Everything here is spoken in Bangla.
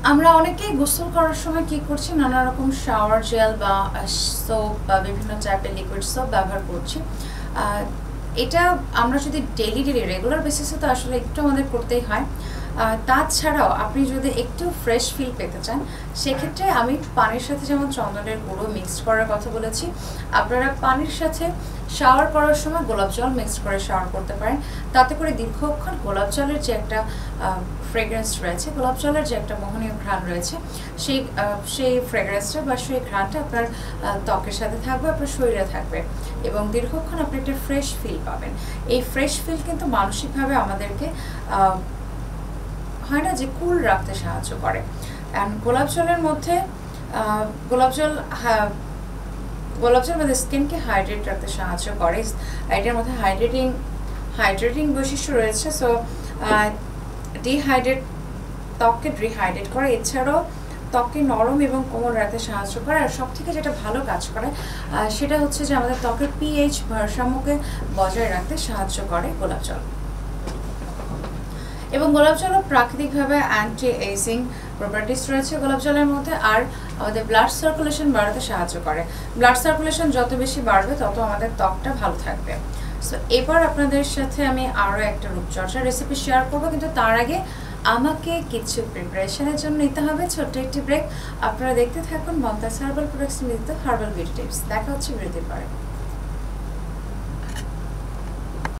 আমরা অনেকেই গোসল করার সময় কি করছি, নানা রকম শাওয়ার জেল বা সোপ বা বিভিন্ন টাইপের লিকুইড সোপ ব্যবহার করছি। এটা আমরা যদি ডেলি রেগুলার বেসিসে তো আসলে একটু আমাদের করতেই হয়। তাছাড়াও আপনি যদি একটু ফ্রেশ ফিল পেতে চান, সেক্ষেত্রে আমি পানির সাথে যেমন চন্দনের গুঁড়ো মিক্সড করার কথা বলেছি, আপনারা পানির সাথে শাওয়ার করার সময় গোলাপ জল মিক্সড করে শাওয়ার করতে পারেন। তাতে করে দীর্ঘক্ষণ গোলাপ জলের যে একটা ফ্রেগ্রেন্স রয়েছে, গোলাপ জলের যে একটা মোহনীয় ঘ্রাণ রয়েছে, সেই ফ্রেগ্রেন্সটা বা সেই ঘ্রাণটা আপনার ত্বকের সাথে থাকবে, আপনার শরীরে থাকবে এবং দীর্ঘক্ষণ আপনি একটা ফ্রেশ ফিল পাবেন। এই ফ্রেশ ফিল কিন্তু মানসিকভাবে আমাদেরকে হয় না যে কুল রাখতে সাহায্য করে। অ্যান্ড গোলাপ জলের মধ্যে গোলাপ জল আমাদের স্কিনকে হাইড্রেট রাখতে সাহায্য করে। এটার মধ্যে হাইড্রেটিং বৈশিষ্ট্য রয়েছে। সো ত্বককে ডিহাইড্রেট করে, এছাড়াও ত্বককে নরম এবং কোমল রাখতে সাহায্য করে। আর সব থেকে যেটা ভালো কাজ করে সেটা হচ্ছে যে আমাদের ত্বকের পিএইচ ভারসাম্যকে বজায় রাখতে সাহায্য করে গোলাপ জল। এবং গোলাপ জল প্রাকৃতিকভাবে অ্যান্টি এজিং প্রপার্টিস রয়েছে গোলাপ জলের মধ্যে। আর আমাদের ব্লাড সার্কুলেশন বাড়াতে সাহায্য করে। ব্লাড সার্কুলেশন যত বেশি বাড়বে তত আমাদের ত্বকটা ভালো থাকবে। সো এবার আপনাদের সাথে আমি আরও একটা রূপচর্চার রেসিপি শেয়ার করবো, কিন্তু তার আগে আমাকে কিছু প্রিপারেশনের জন্য নিতে হবে ছোট্ট একটি ব্রেক। আপনারা দেখতে থাকুন মমতাজ হার্বাল প্রোডাক্টস নিতে হার্বাল বিউটি টিপস। দেখা হচ্ছে বিরতির পরে।